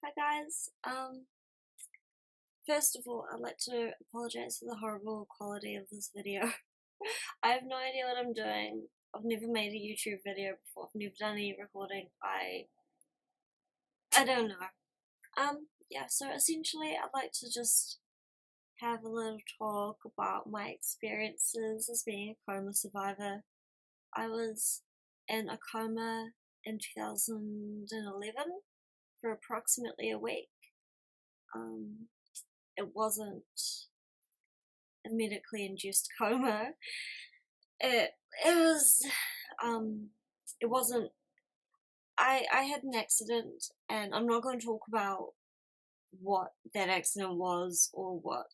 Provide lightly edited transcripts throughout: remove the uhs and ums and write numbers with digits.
Hi guys. First of all, I'd like to apologize for the horrible quality of this video. I have no idea what I'm doing. I've never made a YouTube video before. I've never done any recording. I don't know. Yeah, so essentially I'd like to just have a little talk about my experiences as being a coma survivor. I was in a coma in 2011 for approximately a week. It wasn't a medically induced coma. It was it wasn't. I had an accident, and I'm not going to talk about what that accident was or what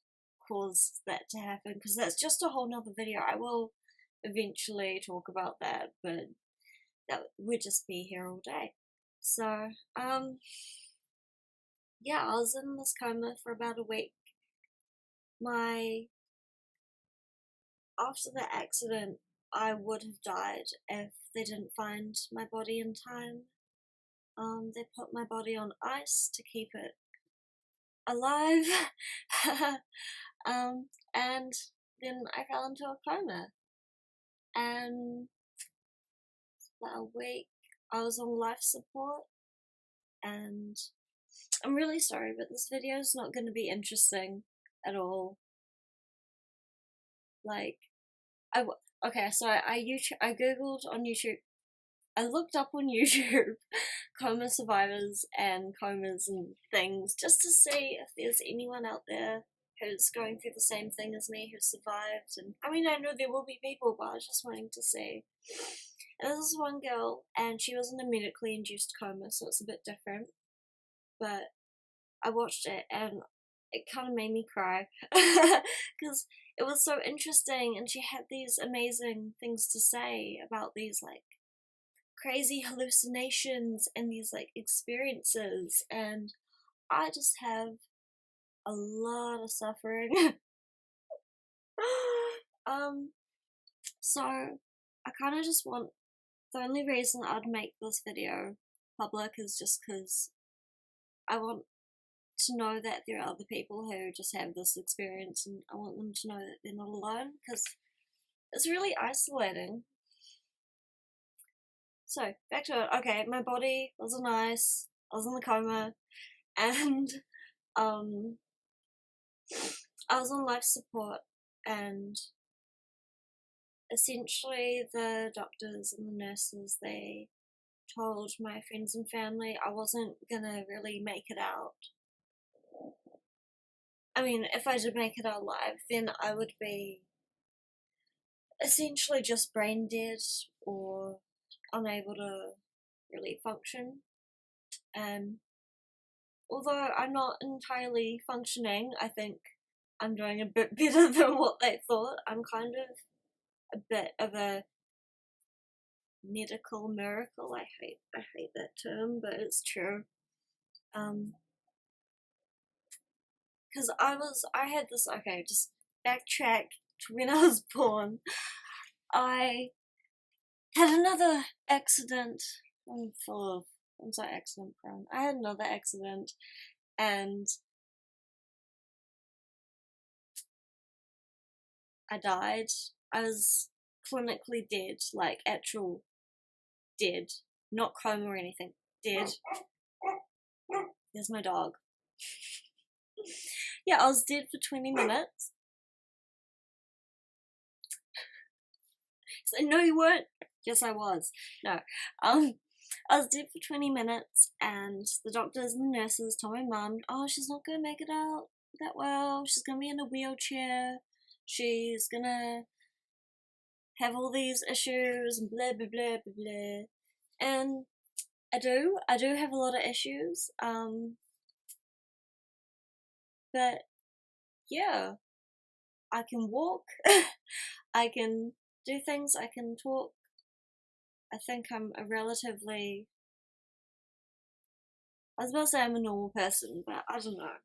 caused that to happen because that's just a whole nother video. I will eventually talk about that, but that would just be here all day. So yeah, I was in this coma for about a week. After the accident, I would have died if they didn't find my body in time. They put my body on ice to keep it alive. And then I fell into a coma. And for a week, I was on life support. And I'm really sorry, but this video is not going to be interesting at all. Like, so I googled on YouTube. I looked up on YouTube coma survivors and comas and things just to see if there's anyone out there who's going through the same thing as me, who survived. And I mean, I know there will be people, but I was just wanting to see. And there's this one girl, and she was in a medically induced coma, so it's a bit different. But I watched it, and it kind of made me cry because it was so interesting, and she had these amazing things to say about these like crazy hallucinations and these like experiences, and I just have a lot of suffering. So I kind of just want, the only reason I'd make this video public is just because I want to know that there are other people who just have this experience, and I want them to know that they're not alone, because it's really isolating. So, back to it. Okay, my body was on ice, I was in the coma, and I was on life support, and essentially the doctors and the nurses, they told my friends and family I wasn't gonna really make it out. I mean, if I did make it out alive, then I would be essentially just brain dead or unable to really function. And although I'm not entirely functioning, I think I'm doing a bit better than what they thought. I'm kind of a bit of a medical miracle. I hate that term, but it's true. Because I had this, okay, just backtrack to when I was born. I had another accident. I'm so accident prone. I had another accident, and I died. I was clinically dead, like actual dead, not coma or anything, dead. There's my dog. Yeah, I was dead for 20 minutes. So, no, you weren't. Yes, I was. No. I was dead for 20 minutes, and the doctors and the nurses told my mum, oh, she's not gonna make it out that well. She's gonna be in a wheelchair. She's gonna have all these issues and blah blah blah blah blah. And I do have a lot of issues. But yeah, I can walk. I can do things. I can talk. I think I'm a relatively, I was about to say I'm a normal person, but I don't know.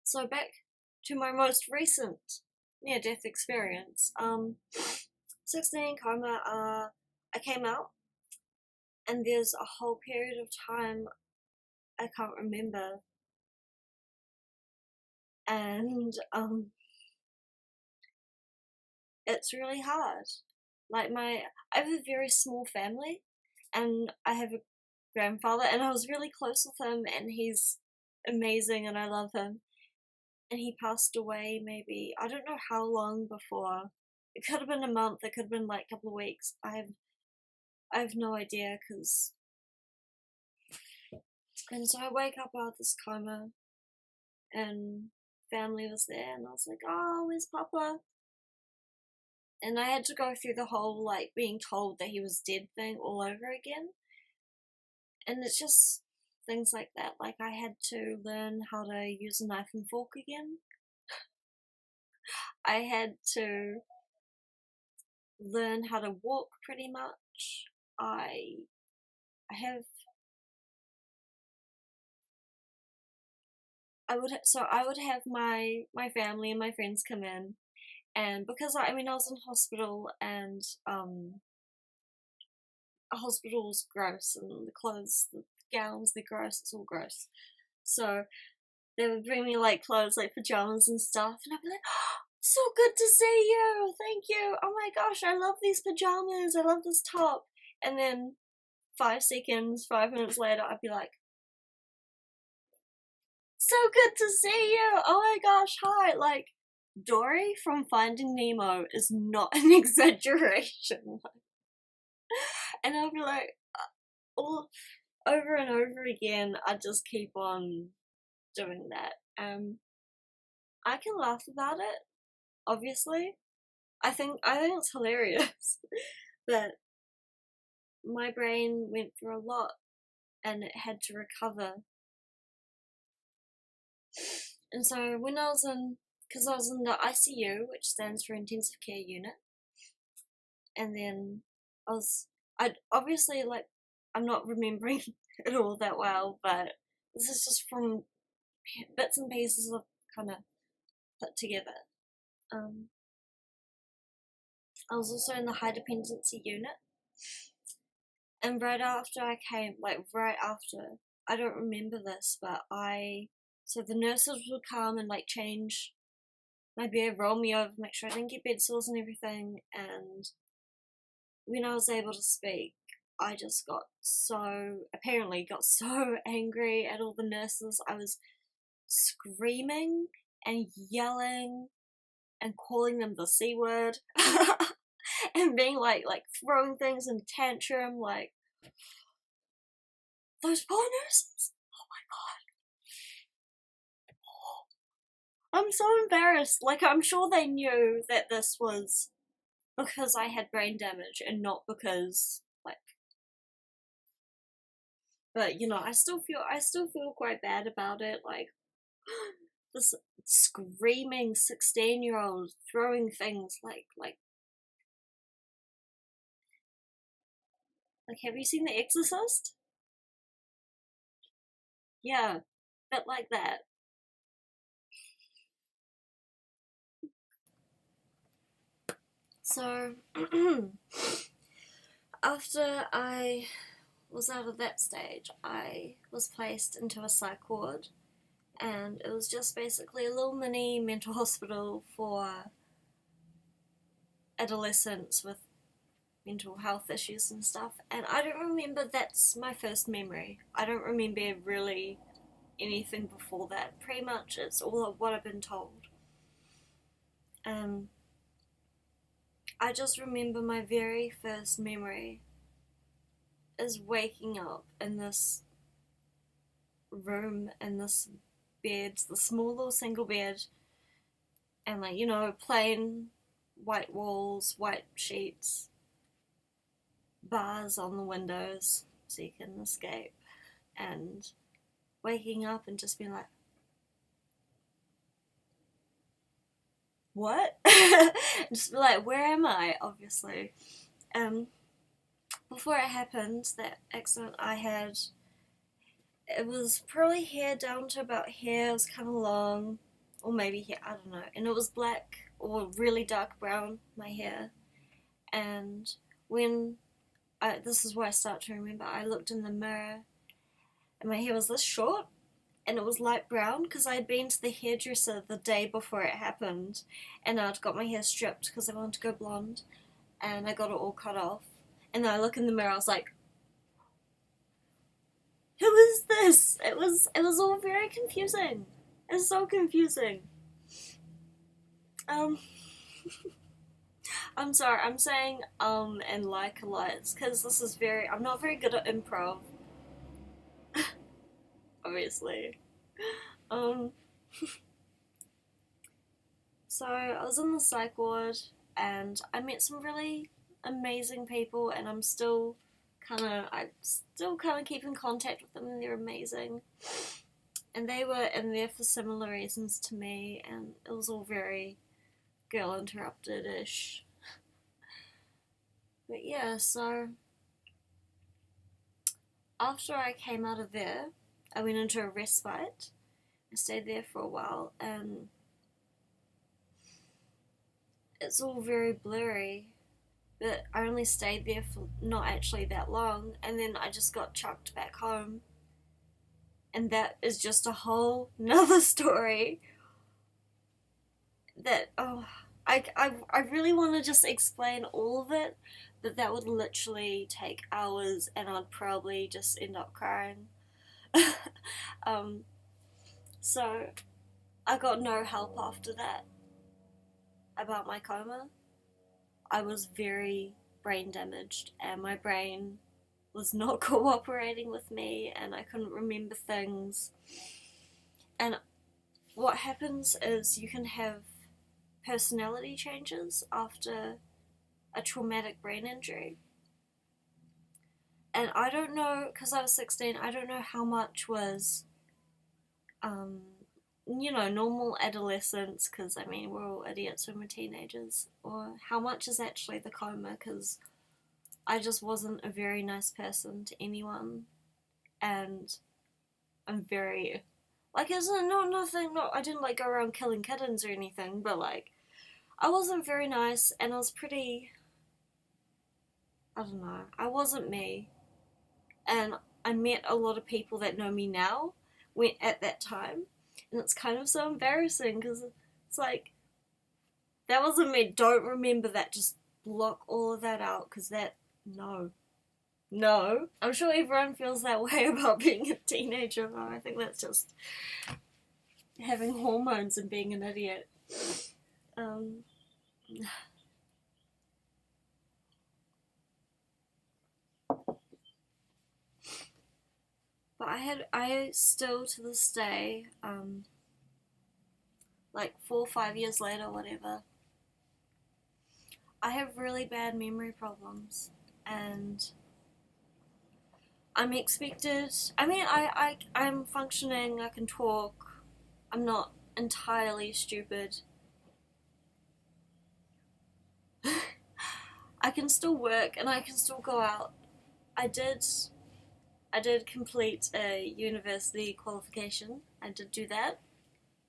So back to my most recent near-death experience. 16 coma, I came out, and there's a whole period of time I can't remember. And it's really hard. Like I have a very small family, and I have a grandfather, and I was really close with him, and he's amazing, and I love him. And he passed away maybe, I don't know how long before. It could have been a month, it could have been like a couple of weeks. I have no idea, cause. And so I wake up out of this coma, and family was there, and I was like, oh, where's Papa? And I had to go through the whole like being told that he was dead thing all over again. And it's just things like that. Like I had to learn how to use a knife and fork again. I had to learn how to walk pretty much. I have I would have my family and my friends come in, and because I mean I was in hospital, and a hospital's gross, and the clothes, the gowns, they're gross, it's all gross. So they would bring me like clothes, like pajamas and stuff, and I'd be like, oh, so good to see you, thank you, oh my gosh, I love these pajamas, I love this top. And then 5 seconds, 5 minutes later, I'd be like, so good to see you, oh my gosh, hi. Like, Dory from Finding Nemo is not an exaggeration. And I'll be like, all over and over again, I just keep on doing that. I can laugh about it, obviously. I think it's hilarious, but my brain went through a lot, and it had to recover. And so when I was because I was in the ICU, which stands for intensive care unit, and then I'd obviously, like, I'm not remembering it all that well, but this is just from bits and pieces I've kind of put together. I was also in the high dependency unit, and right after I came, I don't remember this, but so the nurses would come and like change my bed, roll me over, make sure I didn't get bed sores and everything, and when I was able to speak, I just apparently got so angry at all the nurses. I was screaming and yelling and calling them the C word and being like throwing things in tantrum, like, those poor nurses, oh my god. I'm so embarrassed. Like, I'm sure they knew that this was because I had brain damage and not because, like, but you know, I still feel quite bad about it. Like, this screaming 16-year-old throwing things like, have you seen The Exorcist? Yeah, bit like that. So after I was out of that stage, I was placed into a psych ward, and it was just basically a little mini mental hospital for adolescents with mental health issues and stuff. And I don't remember, that's my first memory. I don't remember really anything before that. Pretty much it's all of what I've been told. I just remember my very first memory is waking up in this room, in this bed, the small little single bed, and like, you know, plain white walls, white sheets, bars on the windows so you can escape, and waking up and just being like, what? Just be like, where am I? Obviously. Before it happened, that accident I had, it was probably hair down to about here. It was kind of long, or maybe hair, I don't know. And it was black or really dark brown, my hair. And when this is where I start to remember, I looked in the mirror, and my hair was this short, and it was light brown because I had been to the hairdresser the day before it happened, and I'd got my hair stripped because I wanted to go blonde, and I got it all cut off. And then I look in the mirror, I was like, who is this? It was all very confusing. It's so confusing. Um, I'm sorry, I'm saying and like a lot because this is I'm not very good at improv, obviously. Um, so I was in the psych ward and I met some really amazing people, and I still kind of keep in contact with them, and they're amazing. And they were in there for similar reasons to me, and it was all very girl interrupted ish. But yeah, so after I came out of there, I went into a respite. I stayed there for a while, and it's all very blurry. But I only stayed there for not actually that long, and then I just got chucked back home. And that is just a whole nother story that, oh, I really want to just explain all of it, but that would literally take hours, and I'd probably just end up crying. um, so I got no help after that about my coma. I was very brain damaged, and my brain was not cooperating with me, and I couldn't remember things. And what happens is you can have personality changes after a traumatic brain injury. And I don't know, because I was 16, I don't know how much was, um, normal adolescence, because I mean, we're all idiots when we're teenagers, or how much is actually the coma, because I just wasn't a very nice person to anyone, and I'm very, like, it's not nothing, no, I didn't, like, go around killing kittens or anything, but, like, I wasn't very nice, and I was pretty, I don't know, I wasn't me, and I met a lot of people that know me now went at that time, and it's kind of so embarrassing because it's like, that wasn't me. Don't remember that. Just block all of that out, because no. No. I'm sure everyone feels that way about being a teenager, though. I think that's just having hormones and being an idiot. Um, but I still to this day, like 4 or 5 years later, whatever, I have really bad memory problems, and I'm expected. I mean, I'm functioning. I can talk. I'm not entirely stupid. I can still work and I can still go out. I did. I did complete a university qualification. I did do that.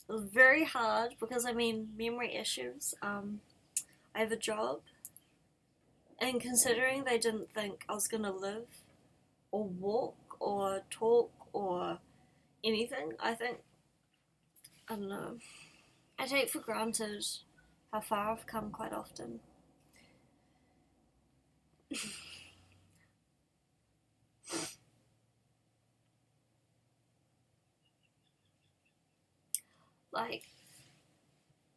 It was very hard because I mean memory issues. I have a job, and considering they didn't think I was gonna live or walk or talk or anything, I think, I don't know. I take for granted how far I've come quite often. Like,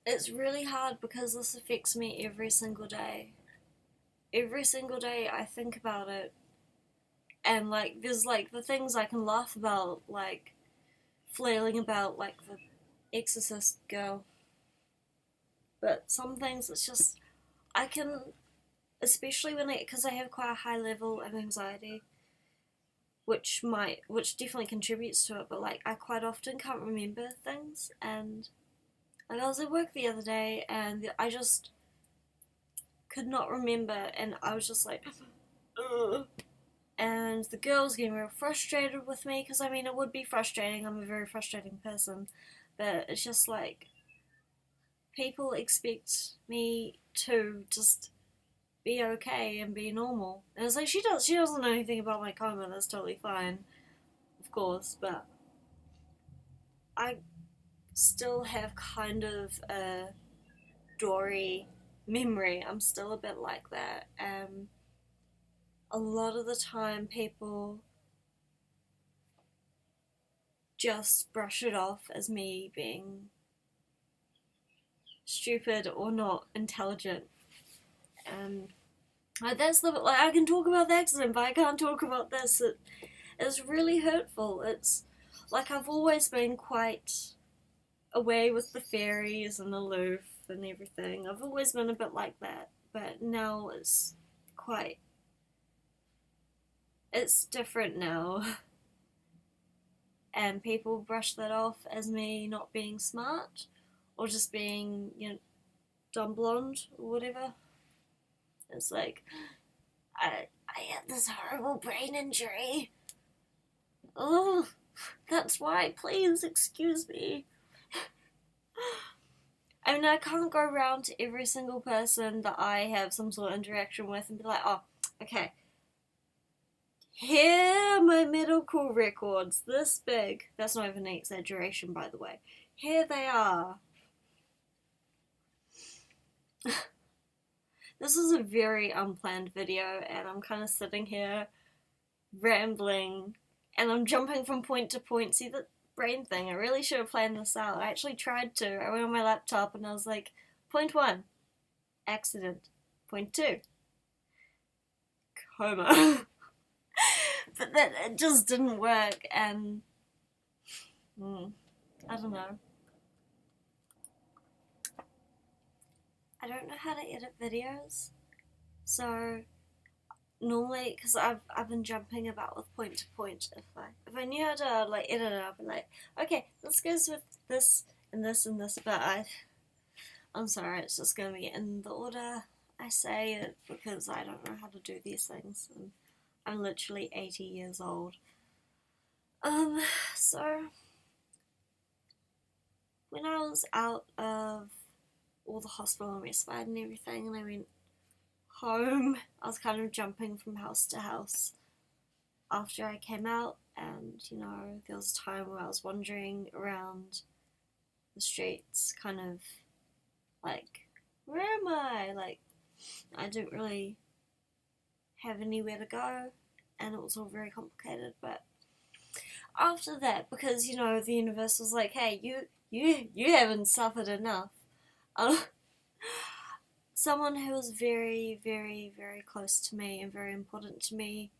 it's really hard because this affects me every single day. Every single day I think about it, and like, there's like the things I can laugh about, like flailing about like the exorcist girl. But some things it's just, I can, especially because I have quite a high level of anxiety, which definitely contributes to it. But like, I quite often can't remember things, and like, I was at work the other day, and I just could not remember, and I was just like, ugh. And the girl was getting real frustrated with me, because I mean, it would be frustrating. I'm a very frustrating person, but it's just like, people expect me to just be okay and be normal. And it's like, she doesn't know anything about my coma. That's totally fine. course, but I still have kind of a Dory memory. I'm still a bit like that. A lot of the time, people just brush it off as me being stupid or not intelligent. Um, that's the like I can talk about the accident, but I can't talk about this. It's really hurtful. It's like I've always been quite away with the fairies and aloof and everything. I've always been a bit like that, but now quite it's different now. And people brush that off as me not being smart or just being, dumb blonde or whatever. It's like I had this horrible brain injury. Oh, that's why. Please excuse me. I mean, I can't go around to every single person that I have some sort of interaction with and be like, oh, okay, here are my medical records, this big. That's not even an exaggeration, by the way. Here they are. This is a very unplanned video, and I'm kind of sitting here rambling, and I'm jumping from point to point. See the brain thing? I really should have planned this out. I actually tried to. I went on my laptop and I was like, point 1, accident. Point 2, coma. But that it just didn't work, and I don't know. I don't know how to edit videos, so normally, because I've been jumping about with point to point. If I knew how to like edit it, I'd be like, okay, this goes with this and this and this. But I'm sorry, it's just gonna be in the order I say it because I don't know how to do these things. And I'm literally 80 years old. So when I was out of all the hospital and respite and everything, and I went home, I was kind of jumping from house to house after I came out, and there was a time where I was wandering around the streets, kind of like, where am I? Like, I didn't really have anywhere to go, and it was all very complicated. But after that, because the universe was like, hey, you haven't suffered enough. Someone who was very, very, very close to me and very important to me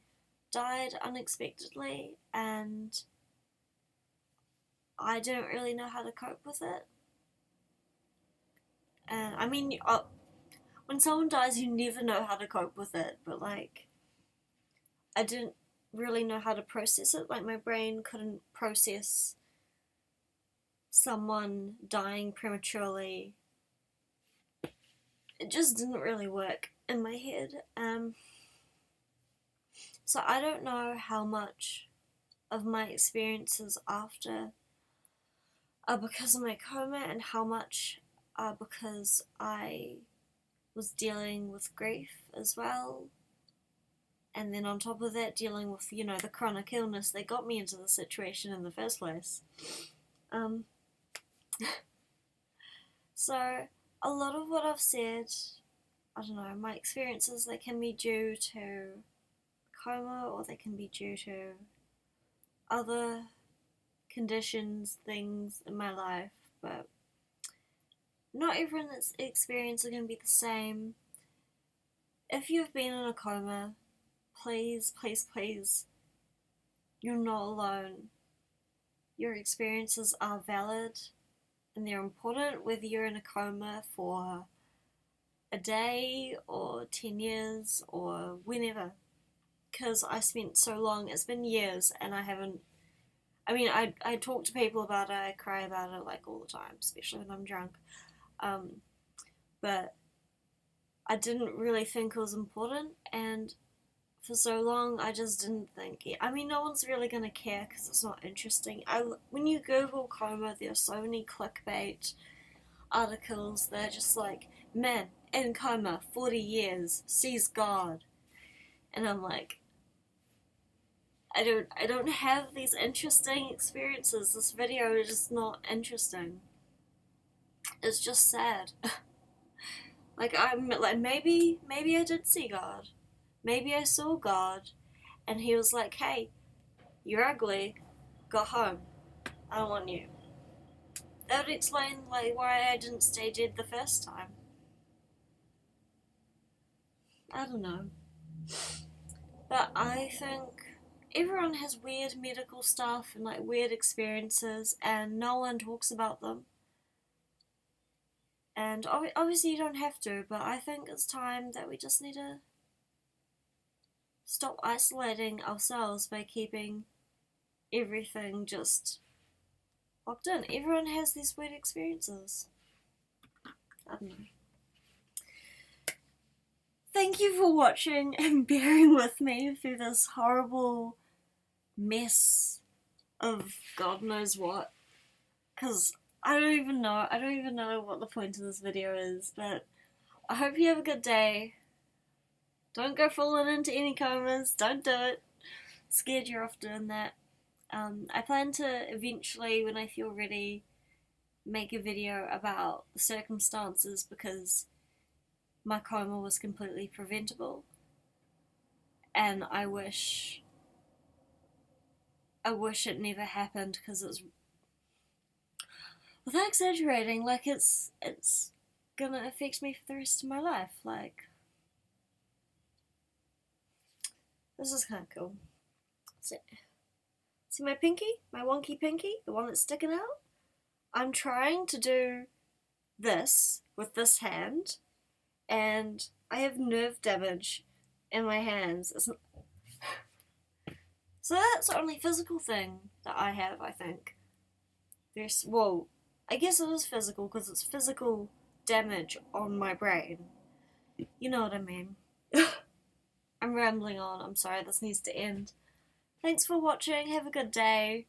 died unexpectedly, and I didn't really know how to cope with it. And I mean, when someone dies, you never know how to cope with it, but like, I didn't really know how to process it. Like, my brain couldn't process someone dying prematurely. It just didn't really work in my head. So I don't know how much of my experiences after are because of my coma and how much are because I was dealing with grief as well. And then on top of that, dealing with, the chronic illness that got me into the situation in the first place. So, a lot of what I've said, I don't know, my experiences, they can be due to coma or they can be due to other conditions, things in my life, but not everyone's experience are going to be the same. If you've been in a coma, please, please, please, you're not alone. Your experiences are valid and they're important, whether you're in a coma for a day or 10 years or whenever. Because I spent so long, it's been years, and I haven't. I mean, I talk to people about it, I cry about it like all the time, especially when I'm drunk. But I didn't really think it was important, and for so long I just didn't think it. I mean, no one's really gonna care because it's not interesting. When you Google coma, there are so many clickbait articles. They're just like, man in coma 40 years sees God, and I'm like, I don't have these interesting experiences. This video is just not interesting. It's just sad. Like I'm like maybe I did see God. Maybe I saw God and he was like, "Hey, you're ugly. Go home. I don't want you." That would explain like why I didn't stay dead the first time. I don't know. But I think everyone has weird medical stuff and like weird experiences and no one talks about them. And obviously you don't have to, but I think it's time that we just need to stop isolating ourselves by keeping everything just locked in. Everyone has these weird experiences. I don't know. Thank you for watching and bearing with me through this horrible mess of God knows what. Because I don't even know what the point of this video is, but I hope you have a good day. Don't go falling into any comas. Don't do it. Scared you're off doing that. I plan to eventually, when I feel ready, make a video about the circumstances because my coma was completely preventable. And I wish it never happened because it's, without exaggerating, like it's gonna affect me for the rest of my life. Like, this is kind of cool. See my pinky? My wonky pinky? The one that's sticking out? I'm trying to do this with this hand, and I have nerve damage in my hands. So that's the only physical thing that I have, I think. Well, I guess it is physical because it's physical damage on my brain. You know what I mean. I'm rambling on. I'm sorry, this needs to end. Thanks for watching. Have a good day.